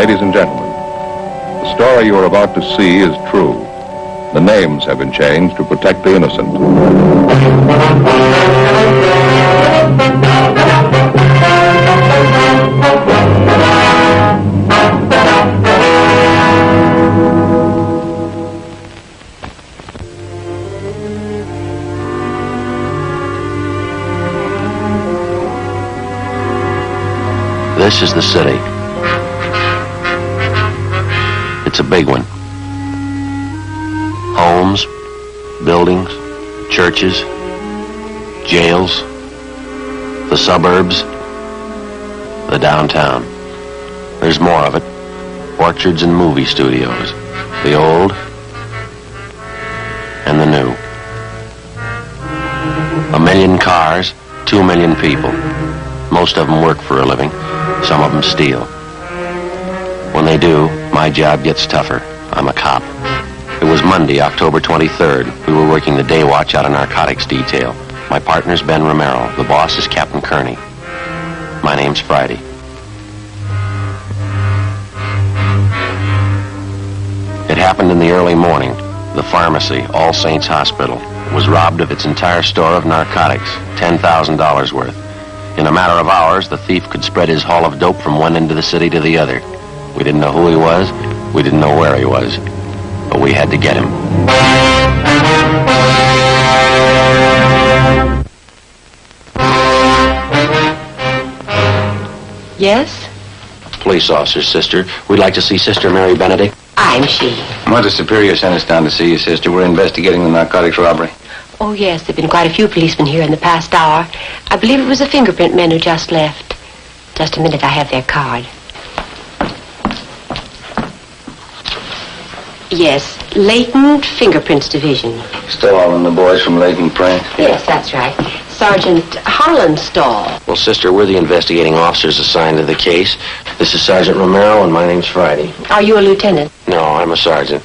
Ladies and gentlemen, the story you are about to see is true. The names have been changed to protect the innocent. This is the city. It's a big one. Homes, buildings, churches, jails, the suburbs, the downtown. There's more of it. Orchards and movie studios. The old and the new. 1 million cars, 2 million people. Most of them work for a living. Some of them steal. When they do, my job gets tougher. I'm a cop. It was Monday, October 23rd. We were working the day watch out of narcotics detail. My partner's Ben Romero. The boss is Captain Kearney. My name's Friday. It happened in the early morning. The pharmacy, All Saints Hospital, was robbed of its entire store of narcotics, $10,000 worth. In a matter of hours, the thief could spread his haul of dope from one end of the city to the other. We didn't know who he was. We didn't know where he was. But we had to get him. Yes? Police officer, sister. We'd like to see Sister Mary Benedict. I'm she. Mother Superior sent us down to see you, sister. We're investigating the narcotics robbery. Oh, yes, there have been quite a few policemen here in the past hour. I believe it was the fingerprint men who just left. Just a minute, I have their card. Yes, Latent Fingerprints Division. Still all in the boys from Latent Print? Yes, that's right. Sergeant Hollandstall. Well, sister, we're the investigating officers assigned to the case. This is Sergeant Romero, and my name's Friday. Are you a lieutenant? No, I'm a sergeant.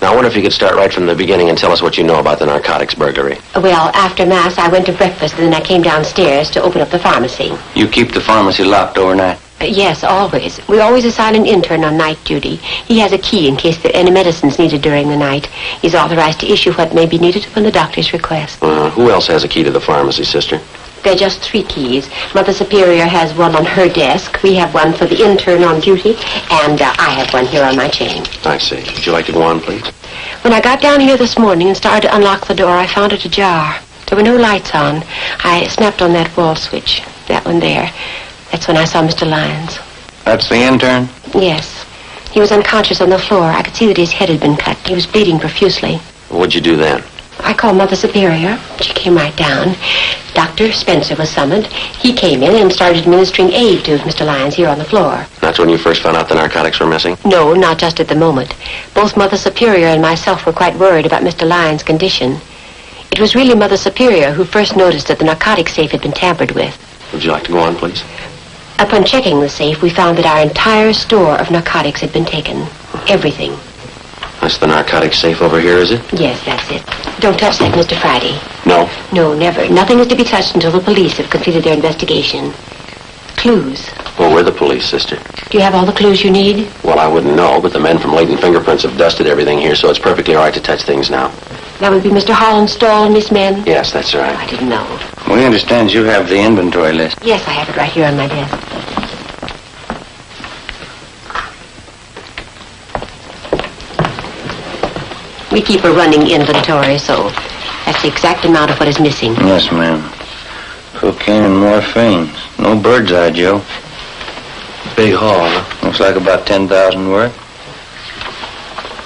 Now, I wonder if you could start right from the beginning and tell us what you know about the narcotics burglary. Well, after Mass, I went to breakfast, and then I came downstairs to open up the pharmacy. You keep the pharmacy locked overnight? Yes, always. We always assign an intern on night duty. He has a key in case there are any medicines needed during the night. He's authorized to issue what may be needed upon the doctor's request. Who else has a key to the pharmacy, sister? There are just 3 keys. Mother Superior has one on her desk. We have one for the intern on duty, and I have one here on my chain. I see. Would you like to go on, please? When I got down here this morning and started to unlock the door, I found it ajar. There were no lights on. I snapped on that wall switch, that one there. That's when I saw Mr. Lyons. That's the intern? Yes. He was unconscious on the floor. I could see that his head had been cut. He was bleeding profusely. What'd you do then? I called Mother Superior. She came right down. Dr. Spencer was summoned. He came in and started administering aid to Mr. Lyons here on the floor. That's when you first found out the narcotics were missing? No, not just at the moment. Both Mother Superior and myself were quite worried about Mr. Lyons' condition. It was really Mother Superior who first noticed that the narcotics safe had been tampered with. Would you like to go on, please? Upon checking the safe, we found that our entire store of narcotics had been taken. Everything. That's the narcotics safe over here, is it? Yes, that's it. Don't touch that, Mr. Friday. No? No, never. Nothing is to be touched until the police have completed their investigation. Clues. Well, we're the police, sister. Do you have all the clues you need? Well, I wouldn't know, but the men from Latent Fingerprints have dusted everything here, so it's perfectly all right to touch things now. That would be Mr. Hollandstall and Miss Men? Yes, that's right. I didn't know. We understand you have the inventory list. Yes, I have it right here on my desk. We keep a running inventory, so that's the exact amount of what is missing. Yes, ma'am. Cocaine and morphine. No bird's eye, Joe. Big haul, huh? Looks like about 10,000 worth.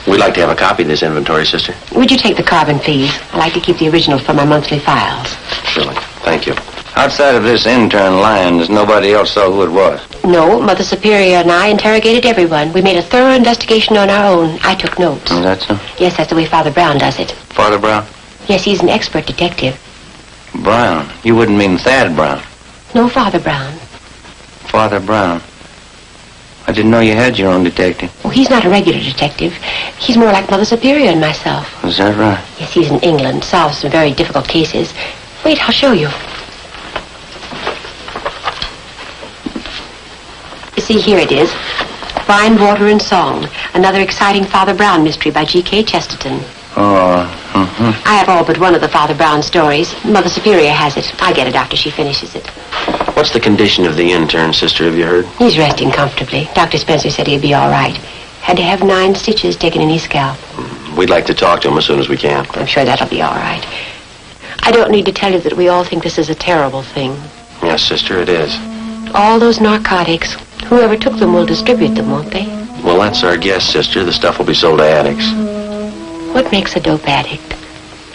We'd like to have a copy of this inventory, sister. Would you take the carbon, please? I like to keep the originals for my monthly files. Surely. Thank you. Outside of this intern Lyons, nobody else saw who it was. No, Mother Superior and I interrogated everyone. We made a thorough investigation on our own. I took notes. Is that so? Yes, that's the way Father Brown does it. Father Brown? Yes, he's an expert detective. Brown? You wouldn't mean Thad Brown? No, Father Brown. Father Brown. I didn't know you had your own detective. Oh, he's not a regular detective. He's more like Mother Superior and myself. Is that right? Yes, he's in England. Solves some very difficult cases. Wait, I'll show you. You see, here it is. Wine, Water, and Song. Another exciting Father Brown mystery by G.K. Chesterton. Oh, I have all but one of the Father Brown stories. Mother Superior has it. I get it after she finishes it. What's the condition of the intern, sister? Have you heard? He's resting comfortably. Dr. Spencer said he'd be all right. Had to have 9 stitches taken in his scalp. We'd like to talk to him as soon as we can. I'm sure that'll be all right. I don't need to tell you that we all think this is a terrible thing. Yes, sister, it is. All those narcotics. Whoever took them will distribute them, won't they? Well, that's our guess, sister. The stuff will be sold to addicts. What makes a dope addict?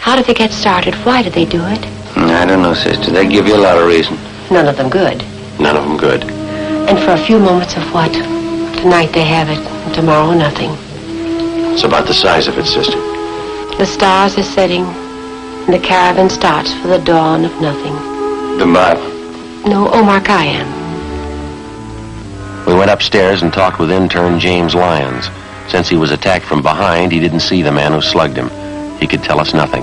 How did they get started? Why did they do it? I don't know, sister. They give you a lot of reason. None of them good. None of them good. And for a few moments of what? Tonight they have it, and tomorrow nothing. It's about the size of it, sister. The stars are setting, and the caravan starts for the dawn of nothing. The Bible. No, Omar Khayyam. We went upstairs and talked with intern James Lyons. Since he was attacked from behind, he didn't see the man who slugged him. He could tell us nothing.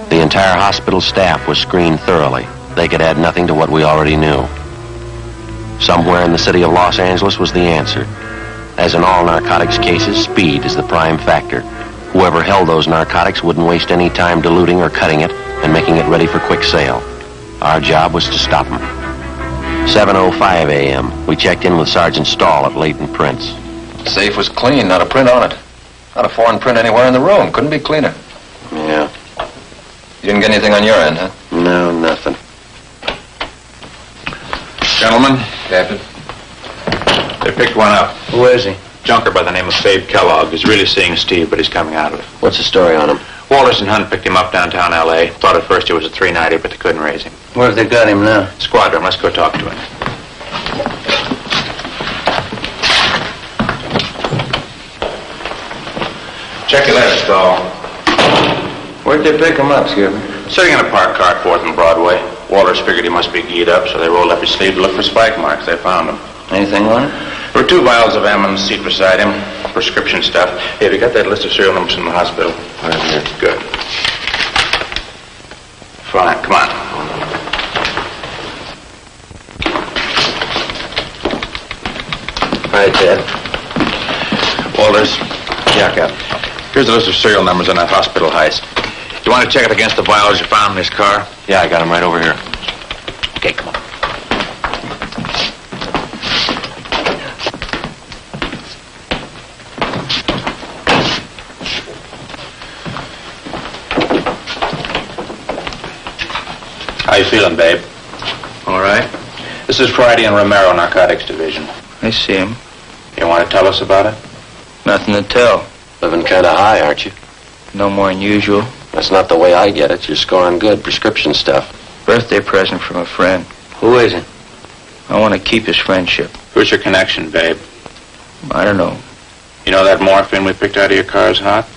The entire hospital staff was screened thoroughly. They could add nothing to what we already knew. Somewhere in the city of Los Angeles was the answer. As in all narcotics cases, speed is the prime factor. Whoever held those narcotics wouldn't waste any time diluting or cutting it and making it ready for quick sale. Our job was to stop them. 7:05 a.m. We checked in with Sergeant Stahl at Leighton Prince. The safe was clean, not a print on it. Not a foreign print anywhere in the room. Couldn't be cleaner. Yeah. You didn't get anything on your end, huh? No, nothing. Gentlemen, Captain? they picked one up. Who is he? Junker by the name of Babe Kellogg. He's really seeing Steve, but he's coming out of it. What's the story on him? Wallace and Hunt picked him up downtown L.A. Thought at first he was a 390, but they couldn't raise him. Where have they got him now? Squadron, let's go talk to him. Check your letter, Stahl. Where'd they pick him up, Skipper? Sitting in a parked car at 4th and Broadway. Wallace figured he must be keyed up, so they rolled up his sleeve to look for spike marks. They found him. Anything on it? There were 2 vials of M on the seat beside him. Prescription stuff. Hey, have you got that list of serial numbers from the hospital? Right here. Good. Fine, come on. Hi, Ted. Walters, Yeah, Captain. here's a list of serial numbers on that hospital heist. You want to check it against the vials you found in his car? Yeah, I got him right over here. Okay, come on. How you feeling, babe? All right. This is Friday in Romero, Narcotics Division. I see him. You want to tell us about it? Nothing to tell. Living kind of high, aren't you? No more than usual. That's not the way I get it. You're scoring good prescription stuff. Birthday present from a friend. Who is it? I want to keep his friendship. Who's your connection, babe? I don't know. You know that morphine we picked out of your car is hot?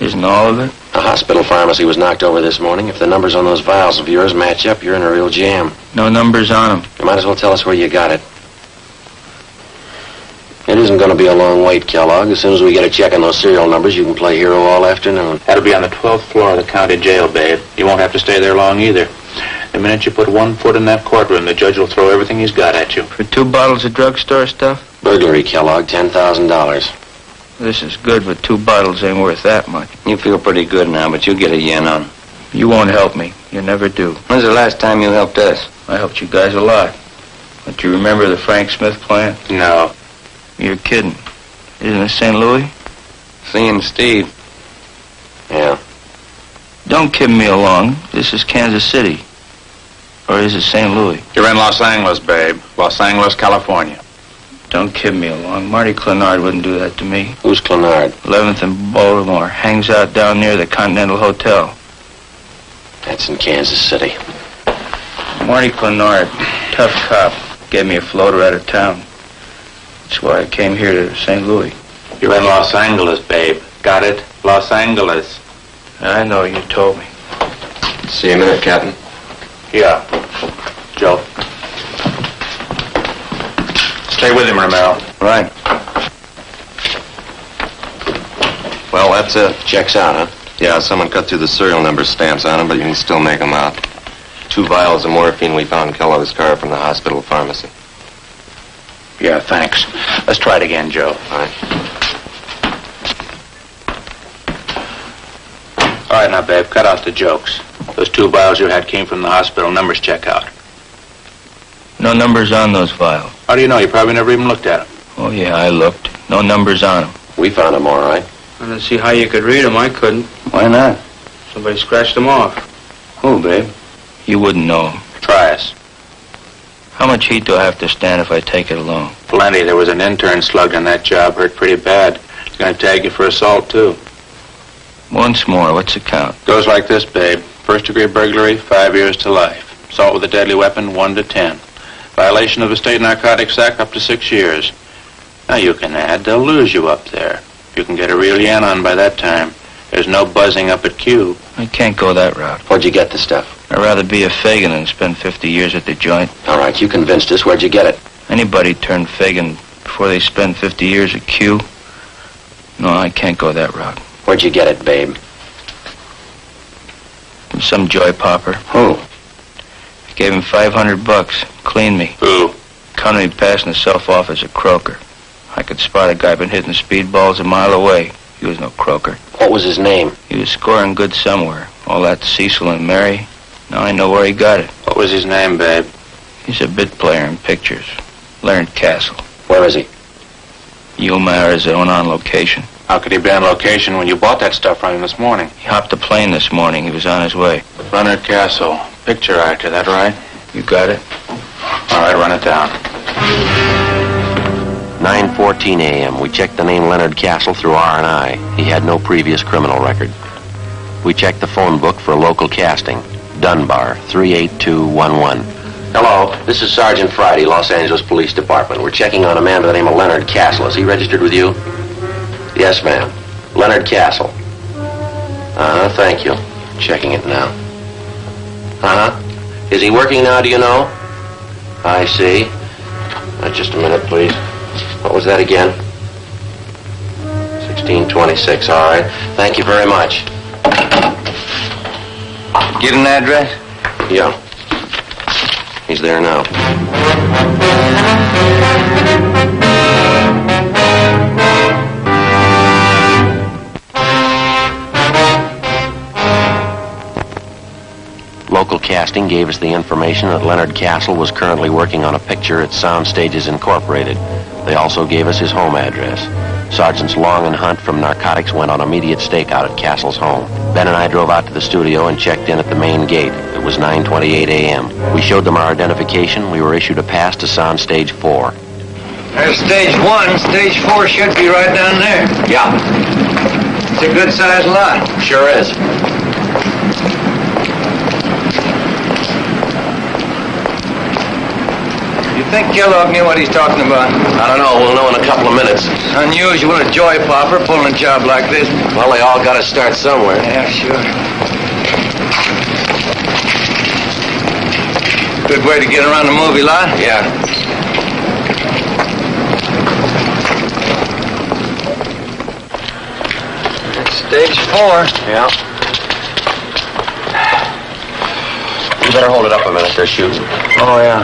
Isn't all of it? The hospital pharmacy was knocked over this morning. If the numbers on those vials of yours match up, you're in a real jam. No numbers on him. You might as well tell us where you got it. It isn't going to be a long wait, Kellogg. As soon as we get a check on those serial numbers, you can play hero all afternoon. That'll be on the 12th floor of the county jail, babe. You won't have to stay there long either. The minute you put 1 foot in that courtroom, the judge will throw everything he's got at you. For 2 bottles of drugstore stuff? Burglary, Kellogg, $10,000. This is good, but 2 bottles ain't worth that much. You feel pretty good now, but you'll get a yen on. You won't help me. You never do. When's the last time you helped us? I helped you guys a lot. Don't you remember the Frank Smith plan? No. You're kidding. Isn't it St. Louis? Seeing Steve. Yeah. Don't kid me along. This is Kansas City. Or is it St. Louis? You're in Los Angeles, babe. Los Angeles, California. Don't kid me along. Marty Clenard wouldn't do that to me. Who's Clenard? 11th and Baltimore. Hangs out down near the Continental Hotel. That's in Kansas City. Marty Clenard, tough cop, gave me a floater out of town. That's why I came here to St. Louis. You're in Los Angeles, babe. Got it? Los Angeles. I know, you told me. See you in a minute, Captain. Yeah. Joe. Stay with him, Romero. Right. Well, that's it. Checks out, huh? Yeah, someone cut through the serial number stamps on them, but you can still make them out. 2 vials of morphine we found in Kellogg's car from the hospital pharmacy. Yeah, thanks. Let's try it again, Joe. All right. All right, now, babe, cut out the jokes. Those 2 vials you had came from the hospital. Numbers check out. No numbers on those vials. How do you know? You probably never even looked at them. Oh, yeah, I looked. No numbers on them. We found them all right. I don't see how you could read them. I couldn't. Why not? Somebody scratched them off. Who, babe? You wouldn't know them. Try us. How much heat do I have to stand if I take it alone? Plenty. There was an intern slugged on that job. Hurt pretty bad. He's going to tag you for assault, too. Once more, what's the count? Goes like this, babe. First-degree burglary, 5 years to life. Assault with a deadly weapon, 1 to 10. Violation of the State Narcotics Act, up to 6 years. Now you can add. They'll lose you up there. You can get a real yen on by that time. There's no buzzing up at Q. I can't go that route. Where'd you get the stuff? I'd rather be a Fagin than spend 50 years at the joint. All right, you convinced us. Where'd you get it? Anybody turn Fagin before they spend 50 years at Q? No, I can't go that route. Where'd you get it, babe? From some joy popper. Who? I gave him $500. Cleaned me. Who? Come to me passing himself off as a croaker. I could spot a guy been hitting speedballs a mile away. He was no croaker. What was his name? He was scoring good somewhere. All that Cecil and Mary. Now I know where he got it. What was his name, babe? He's a bit player in pictures. Leonard Castle. Where is he? Yuma, Arizona, on location. How could he be on location when you bought that stuff from him this morning? He hopped a plane this morning. He was on his way. Leonard Castle. Picture actor, that right? You got it? All right, run it down. 9:14 a.m. We checked the name Leonard Castle through R&I. He had no previous criminal record. We checked the phone book for local casting. Dunbar, 38211. Hello, this is Sergeant Friday, Los Angeles Police Department. We're checking on a man by the name of Leonard Castle. Is he registered with you? Yes, ma'am. Leonard Castle. Thank you. Checking it now. Is he working now, do you know? I see. Just a minute, please. What was that again? 1626, all right. Thank you very much. Get an address? Yeah. He's there now. Local casting gave us the information that Leonard Castle was currently working on a picture at Sound Stages Incorporated. They also gave us his home address. Sergeants Long and Hunt from Narcotics went on immediate stakeout at Castle's home. Ben and I drove out to the studio and checked in at the main gate. It was 9:28 a.m. We showed them our identification. We were issued a pass to Sound Stage 4. There's Stage 1. Stage 4 should be right down there. Yeah, It's a good-sized lot. sure is. You think Kellogg knew what he's talking about? I don't know. We'll know in a couple of minutes. It's unusual, a joy popper pulling a job like this. Well, they all got to start somewhere. Yeah, sure. Good way to get around the movie lot. Yeah. It's Stage 4. Yeah. You better hold it up a minute. They're shooting. Oh, yeah.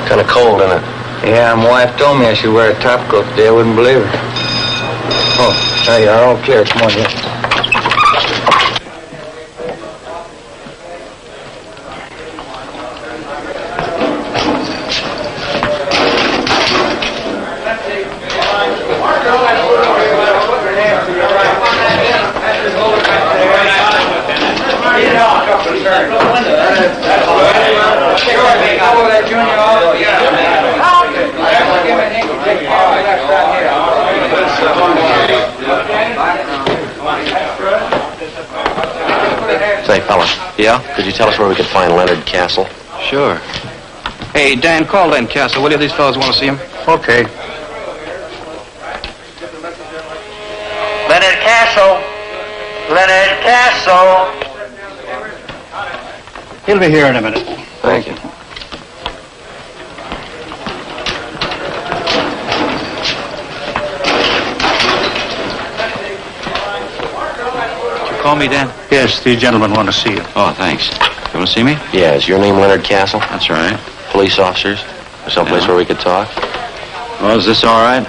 Kind of cold, isn't it? Yeah, my wife told me I should wear a top coat today. I wouldn't believe her. Oh, there you are. All clear. Come on, here. Say, fella. Yeah? Could you tell us where we could find Leonard Castle? Sure. Hey, Dan, call Len Castle, will you? These fellas want to see him. Okay. Leonard Castle. Leonard Castle. He'll be here in a minute. Thank you. Call me, Dan. Yes, these gentlemen want to see you. Oh, thanks. You want to see me? Yeah, is your name Leonard Castle? That's right. Police officers? Or someplace where we could talk? Well, is this all right?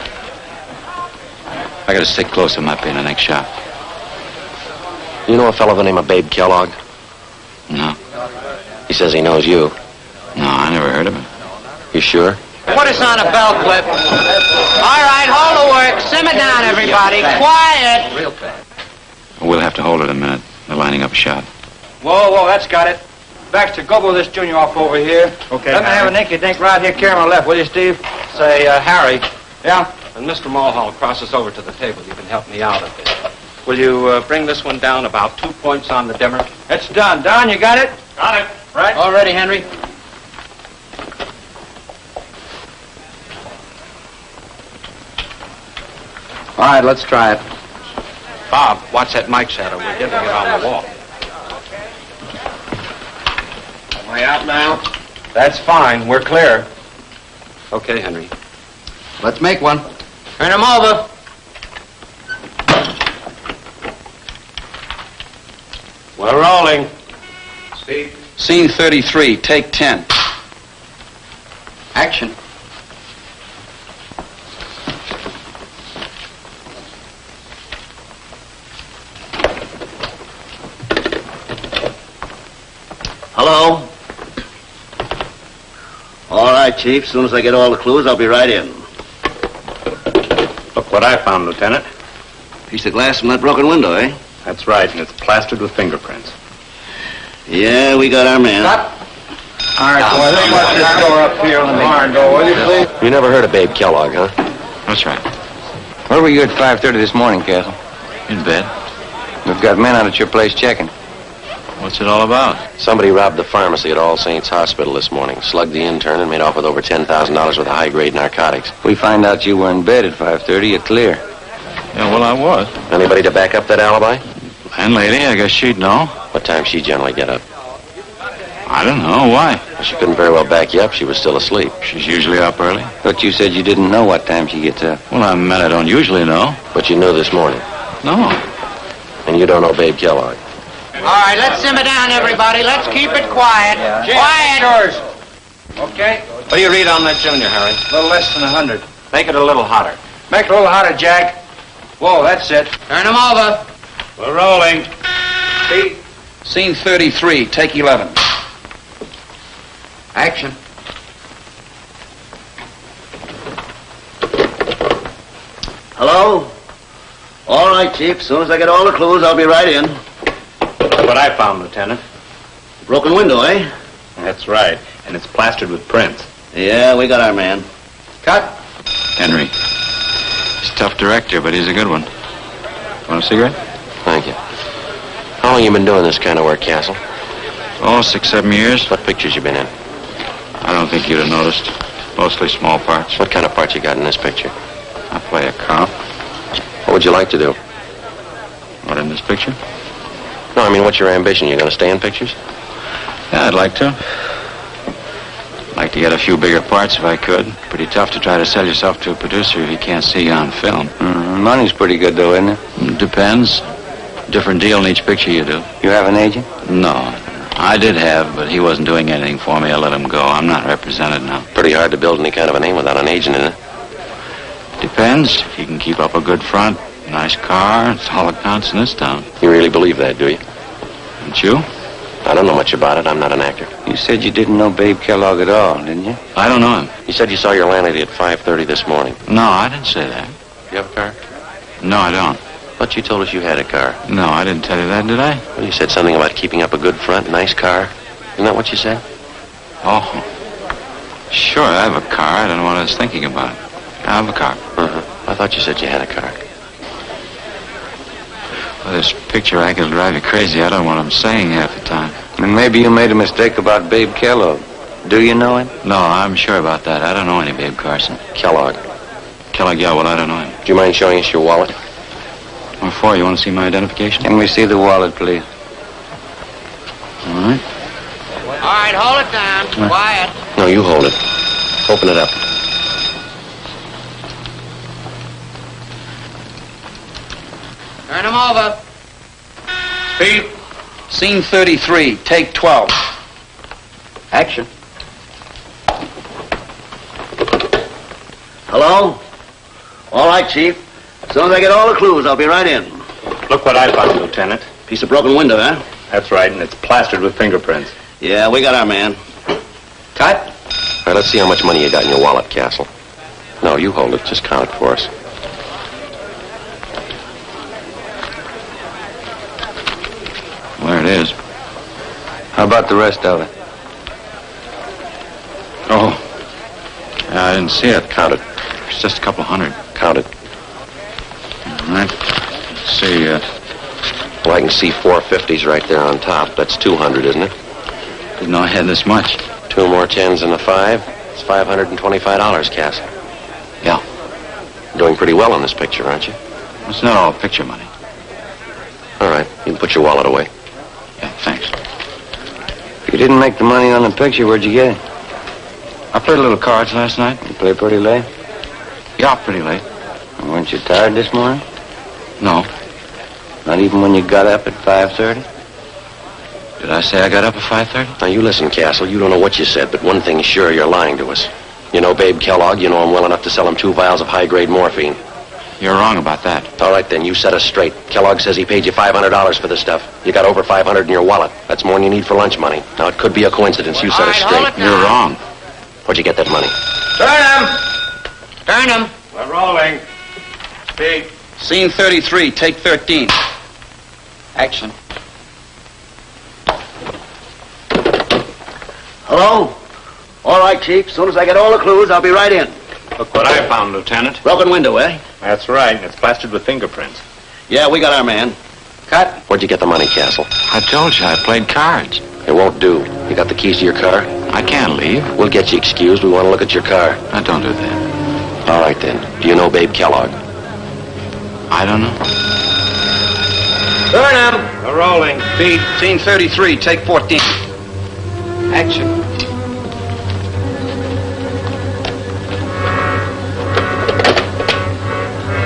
I gotta stick close. I might be in the next shop. You know a fellow by the name of Babe Kellogg? No. He says he knows you. No, I never heard of him. You sure? Put us on a bell clip. All right, hold the work. Simmer down, everybody. Quiet. Real fast. We'll have to hold it a minute. They're lining up a shot. Whoa, that's got it. Baxter, go blow this junior off over here. Okay, Let me have a Nicky Dink right here, carry my left, will you, Steve? Say, Harry, Yeah? when Mr. Mulhall crosses over to the table, you can help me out a bit. Will you bring this one down about 2 points on the dimmer? It's done. Don, you got it? Got it. Right. All ready, Henry? All right, let's try it. Bob, watch that mic shadow. We're getting it on the wall. Am I out now? That's fine. We're clear. Okay, Henry. Let's make one. Turn him over. We're rolling. Steve. Scene 33, take 10. Action. Hello? All right, Chief. As soon as I get all the clues, I'll be right in. Look what I found, Lieutenant. Piece of glass from that broken window, eh? That's right, and it's plastered with fingerprints. Yeah, we got our man. Stop. All right, boy, let's watch this door up here on the barn door, will you, please? You never heard of Babe Kellogg, huh? That's right. Where were you at 5:30 this morning, Castle? In bed. We've got men out at your place checking. What's it all about? Somebody robbed the pharmacy at All Saints Hospital this morning, slugged the intern, and made off with over $10,000 worth of high-grade narcotics. We find out you were in bed at 5:30, you're clear. Yeah, well, I was. Anybody to back up that alibi? Landlady, I guess she'd know. What time she generally get up? I don't know. Why? She couldn't very well back you up. She was still asleep. She's usually up early. But you said you didn't know what time she gets up. Well, I meant I don't usually know. But you knew this morning. No. And you don't know Babe Kellogg. All right, let's simmer down, everybody. Let's keep it quiet. Quiet. Yours. Okay. What do you read on that junior, Harry? A little less than 100. Make it a little hotter. Make it a little hotter, Jack. Whoa, that's it. Turn him over. We're rolling. Steve. Scene 33, take 11. Action. Hello? All right, Chief. As soon as I get all the clues, I'll be right in. Look what I found, Lieutenant. Broken window, eh? That's right, and it's plastered with prints. Yeah, we got our man. Cut. Henry. He's a tough director, but he's a good one. Want a cigarette? Thank you. How long you been doing this kind of work, Castle? Oh, 6, 7 years. What pictures you been in? I don't think you'd have noticed. Mostly small parts. What kind of part you got in this picture? I play a cop. What would you like to do? What, in this picture? No, I mean, what's your ambition? You going to stay in pictures? Yeah, I'd like to. Like to get a few bigger parts if I could. Pretty tough to try to sell yourself to a producer if he can't see you on film. Money's pretty good, though, isn't it? Depends. Different deal in each picture you do. You have an agent? No. I did have, but he wasn't doing anything for me. I let him go. I'm not represented now. Pretty hard to build any kind of a name without an agent in it. Depends. If you can keep up a good front, nice car, it's all that counts in this town. You really believe that, do you? Don't you? I don't know much about it. I'm not an actor. You said you didn't know Babe Kellogg at all, didn't you? I don't know him. You said you saw your landlady at 5:30 this morning. No, I didn't say that. You have a car? No, I don't. But you told us you had a car. No, I didn't tell you that, did I? Well, you said something about keeping up a good front, nice car. Isn't that what you said? Oh. Sure, I have a car. I don't know what I was thinking about. I have a car. I thought you said you had a car. Well, this picture act will drive you crazy. I don't know what I'm saying half the time. And maybe you made a mistake about Babe Kellogg. Do you know him? No, I'm sure about that. I don't know any Babe Carson. Kellogg. Kellogg, yeah, well, I don't know him. Do you mind showing us your wallet? What for? You want to see my identification? Can we see the wallet, please? All right. All right, hold it down. Quiet. No, you hold it. Open it up. Turn him over. Speed. Scene 33, take 12. Action. Hello? All right, Chief. As soon as I get all the clues, I'll be right in. Look what I found, Lieutenant. Piece of broken window, huh? That's right, and it's plastered with fingerprints. Yeah, we got our man. Cut. All right, let's see how much money you got in your wallet, Castle. No, you hold it. Just count it for us. There it is. How about the rest of it? Oh. Yeah, I didn't see it. Count it. It's just a couple hundred. Count it. All right. Let's see. Well, I can see 450s right there on top. That's 200, isn't it? Didn't know I had this much. 2 more 10s and a 5. It's $525, Castle. Yeah. Doing pretty well on this picture, aren't you? It's not all picture money. All right. You can put your wallet away. Yeah, thanks. You didn't make the money on the picture. Where'd you get it? I played a little cards last night. You play pretty late? Yeah, pretty late. Weren't you tired this morning? No. Not even when you got up at 5:30? Did I say I got up at 5:30? Now, you listen, Castle. You don't know what you said, but one thing's sure, you're lying to us. You know Babe Kellogg. You know him well enough to sell him 2 vials of high-grade morphine. You're wrong about that. All right, then. You set us straight. Kellogg says he paid you $500 for this stuff. You got over $500 in your wallet. That's more than you need for lunch money. Now, it could be a coincidence. You set us straight. You're wrong. Where'd you get that money? Turn him. We're rolling. Speed. Scene 33, take 13. Action. Hello? All right, Chief. As soon as I get all the clues, I'll be right in. Look what I found, Lieutenant. Broken window, eh? That's right, and it's plastered with fingerprints. Yeah, we got our man. Cut. Where'd you get the money, Castle? I told you I played cards. It won't do. You got the keys to your car? I can't leave. We'll get you excused. We want to look at your car. Now, don't do that. All right, then. Do you know Babe Kellogg? I don't know. Turn him. We're rolling. Speed. Scene 33, take 14. Action.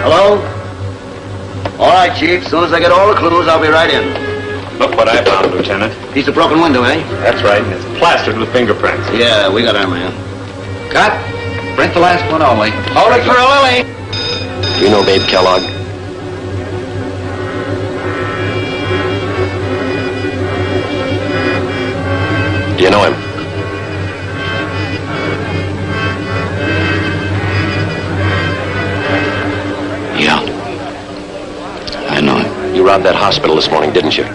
Hello? All right, Chief. As soon as I get all the clues, I'll be right in. Look what I found, Lieutenant. Piece of broken window, eh? That's right, and it's plastered with fingerprints. Yeah, we got our man. Cut. Print the last one only. Hold it for a lily. Do you know Babe Kellogg? Do you know him? Yeah. I know him. You robbed that hospital this morning, didn't you?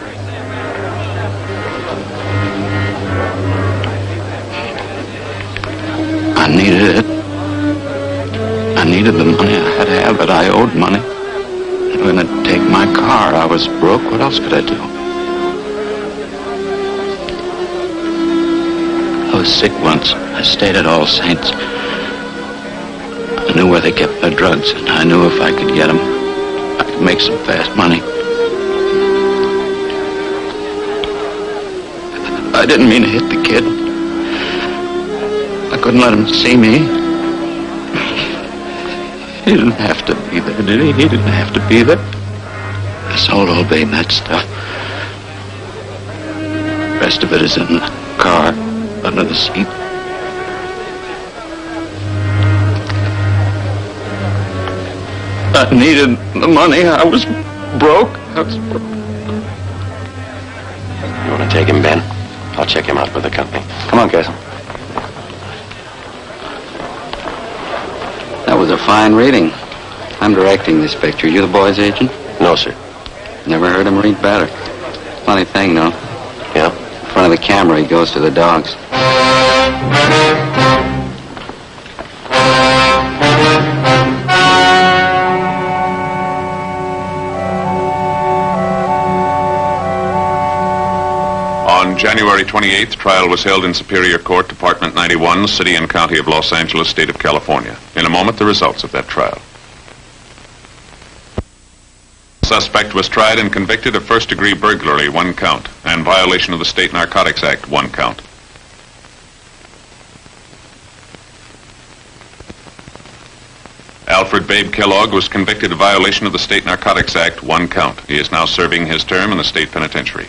I needed it. I needed the money I had to have, but I owed money. They were going to take my car. I was broke. What else could I do? I was sick once. I stayed at All Saints. I knew where they kept their drugs, and I knew if I could get them, I could make some fast money. I didn't mean to hit the kid. I couldn't let him see me. He didn't have to be there, did he? He didn't have to be there. I sold old Babe that stuff. The rest of it is in the car, under the seat. I needed the money. I was broke. You want to take him, Ben? I'll check him out with the company. Come on, Castle. That was a fine reading. I'm directing this picture. You the boy's agent? No, sir. Never heard him read better. Funny thing, though. Yeah? In front of the camera, he goes to the dogs. On January 28th, trial was held in Superior Court, Department 91, City and County of Los Angeles, State of California. In a moment, the results of that trial. The suspect was tried and convicted of first-degree burglary, 1 count, and violation of the State Narcotics Act, 1 count. Alfred Babe Kellogg was convicted of violation of the State Narcotics Act, 1 count. He is now serving his term in the state penitentiary.